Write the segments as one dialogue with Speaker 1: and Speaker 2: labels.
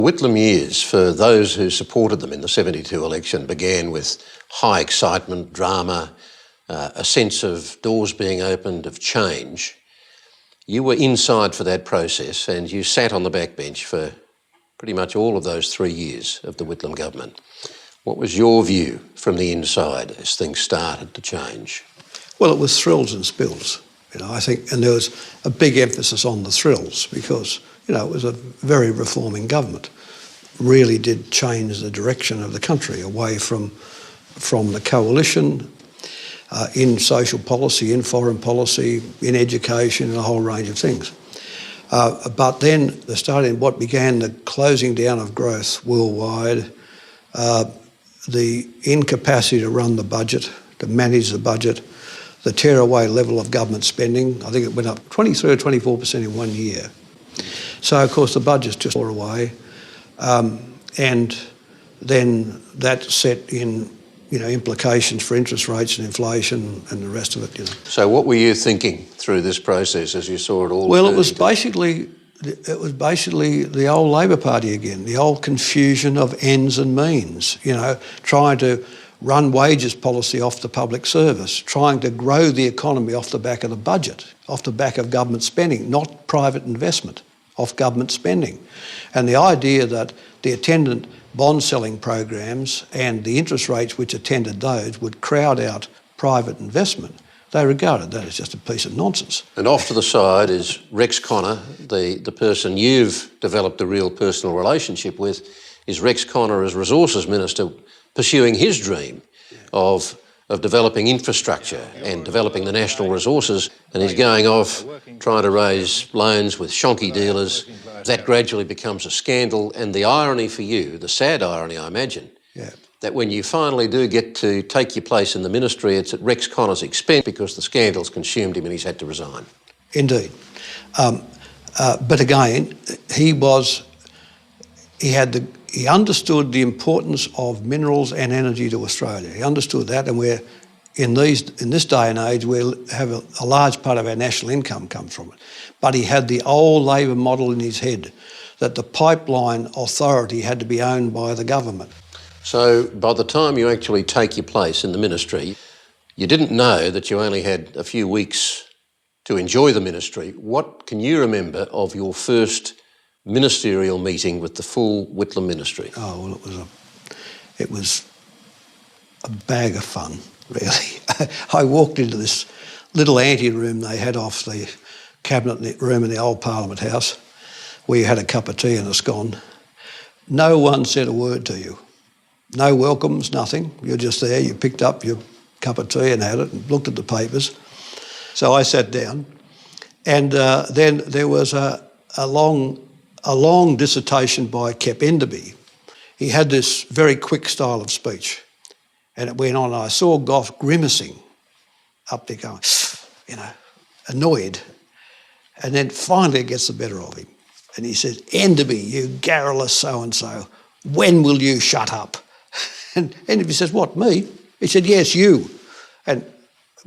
Speaker 1: Whitlam years, for those who supported them in the 72 election, began with high excitement, drama, a sense of doors being opened, of change. You were inside for that process and you sat on the backbench for pretty much all of those 3 years of the Whitlam government. What was your view from the inside as things started to change?
Speaker 2: Well, it was thrills and spills, I think, and there was a big emphasis on the thrills because, it was a very reforming government. Really did change the direction of the country away from the coalition in social policy, in foreign policy, in education, and a whole range of things. But then what began the closing down of growth worldwide, the incapacity to run the budget, to manage the budget, the tearaway level of government spending. I think it went up 23 or 24% in 1 year. So, of course, the budgets just tore away. And then that set in, implications for interest rates and inflation and the rest of it,
Speaker 1: So what were you thinking through this process as you saw it all?
Speaker 2: Well, it was basically the old Labor Party again, the old confusion of ends and means, trying to run wages policy off the public service, trying to grow the economy off the back of the budget, off the back of government spending, not private investment, off government spending. And the idea that the attendant bond selling programs and the interest rates which attended those would crowd out private investment, they regarded that as just a piece of nonsense.
Speaker 1: And off to the side is Rex Connor, the person you've developed a real personal relationship with, is Rex Connor as Resources Minister pursuing his dream of developing infrastructure and developing the national resources, and he's going off trying to raise loans with shonky dealers. That gradually becomes a scandal, and the irony for you, the sad irony I imagine, that when you finally do get to take your place in the ministry, it's at Rex Connor's expense because the scandal's consumed him and he's had to resign.
Speaker 2: Indeed. But again, he understood the importance of minerals and energy to Australia. He understood that, and we're in this day and age, we have a large part of our national income comes from it. But he had the old Labor model in his head that the pipeline authority had to be owned by the government.
Speaker 1: So by the time you actually take your place in the ministry, you didn't know that you only had a few weeks to enjoy the ministry. What can you remember of your first ministerial meeting with the full Whitlam ministry?
Speaker 2: Oh, well, it was a bag of fun, really. I walked into this little ante-room they had off the cabinet room in the old Parliament House, where you had a cup of tea and a scone. No one said a word to you. No welcomes, nothing. You're just there, you picked up your cup of tea and had it and looked at the papers. So I sat down, and then there was a long dissertation by Kep Enderby. He had this very quick style of speech, and it went on, and I saw Gough grimacing up there going, annoyed. And then finally it gets the better of him. And he says, "Enderby, you garrulous so-and-so, when will you shut up?" And Enderby says, "What, me?" He said, "Yes, you." And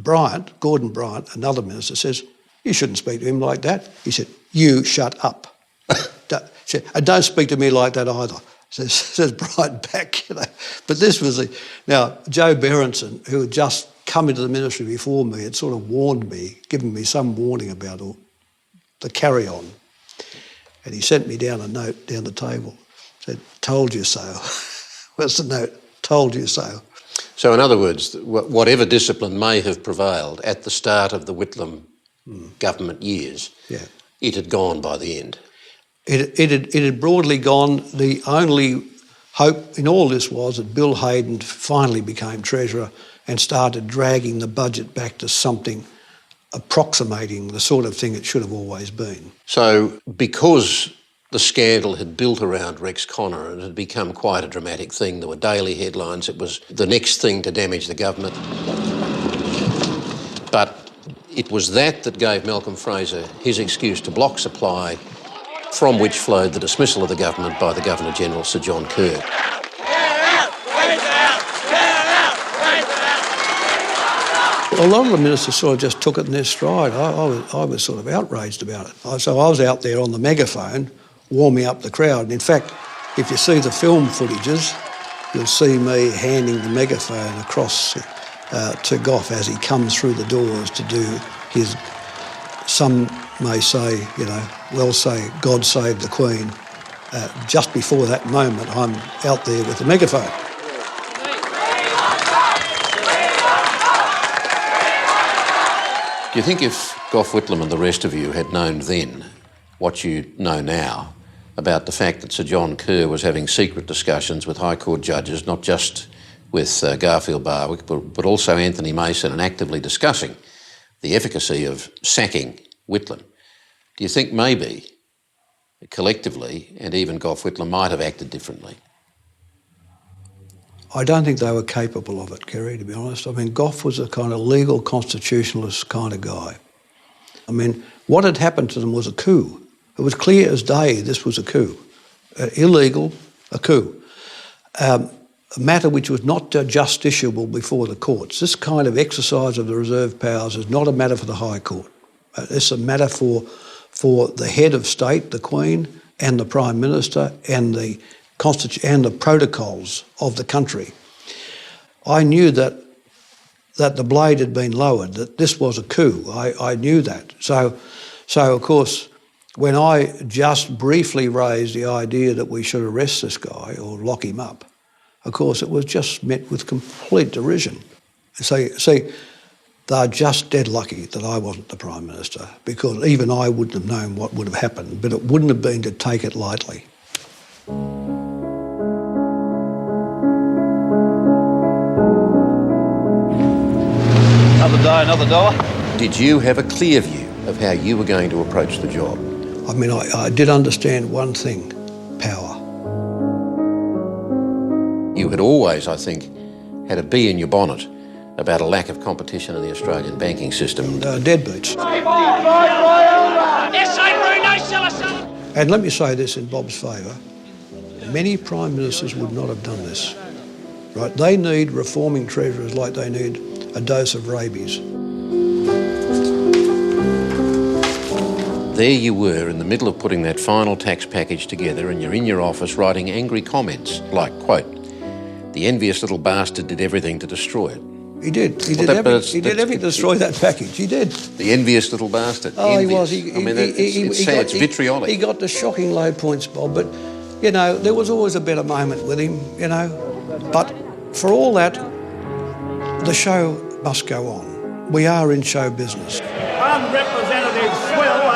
Speaker 2: Gordon Bryant, another minister, says, "You shouldn't speak to him like that." He said, "You shut up." And don't speak to me like that either, says Bryant back. But this was now, Joe Berenson, who had just come into the ministry before me, had sort of warned me, given me some warning about the carry-on. And he sent me down a note down the table, said, "Told you so." What's the note? "Told you so."
Speaker 1: So in other words, whatever discipline may have prevailed at the start of the Whitlam government years, it had gone by the end.
Speaker 2: It had broadly gone. The only hope in all this was that Bill Hayden finally became Treasurer and started dragging the budget back to something approximating the sort of thing it should have always been.
Speaker 1: So because the scandal had built around Rex Connor and it had become quite a dramatic thing, there were daily headlines, it was the next thing to damage the government. But it was that gave Malcolm Fraser his excuse to block supply, from which flowed the dismissal of the government by the Governor-General, Sir John Kerr.
Speaker 2: A lot of the ministers sort of just took it in their stride. I was sort of outraged about it. So I was out there on the megaphone warming up the crowd. And in fact, If you see the film footages, you'll see me handing the megaphone across to Gough as he comes through the doors to do his, some may say, well say, God save the Queen. Just before that moment, I'm out there with the megaphone.
Speaker 1: Do you think if Gough Whitlam and the rest of you had known then what you know now about the fact that Sir John Kerr was having secret discussions with High Court judges, not just with Garfield Barwick, but also Anthony Mason, and actively discussing the efficacy of sacking Whitlam, do you think maybe collectively, and even Gough Whitlam might have acted differently?
Speaker 2: I don't think they were capable of it, Kerry, to be honest. I mean, Gough was a kind of legal constitutionalist kind of guy. I mean, what had happened to them was a coup. It was clear as day this was a coup. Illegal, a coup. A matter which was not justiciable before the courts. This kind of exercise of the reserve powers is not a matter for the High Court. It's a matter for the head of state, the Queen, and the Prime Minister, and the protocols of the country. I knew that the blade had been lowered, that this was a coup. I knew that. So of course, when I just briefly raised the idea that we should arrest this guy or lock him up, of course it was just met with complete derision. So, see, they're just dead lucky that I wasn't the Prime Minister, because even I wouldn't have known what would have happened, but it wouldn't have been to take it lightly.
Speaker 3: Another day, another dollar.
Speaker 1: Did you have a clear view of how you were going to approach the job?
Speaker 2: I mean, I did understand one thing, power.
Speaker 1: You had always, I think, had a bee in your bonnet about a lack of competition in the Australian banking system.
Speaker 2: Deadbeats. And let me say this in Bob's favour, many Prime Ministers would not have done this. Right? They need reforming treasurers like they need a dose of rabies.
Speaker 1: There you were in the middle of putting that final tax package together, and you're in your office writing angry comments like, quote, "The envious little bastard did everything to destroy it."
Speaker 2: He did. He did everything to destroy that package. He did.
Speaker 1: The envious little bastard.
Speaker 2: Oh,
Speaker 1: envious.
Speaker 2: He was.
Speaker 1: I mean, it's sad. It's vitriolic.
Speaker 2: He got the shocking low points, Bob, but, there was always a better moment with him, But for all that, the show must go on. We are in show business.
Speaker 4: I'm Representative Swill.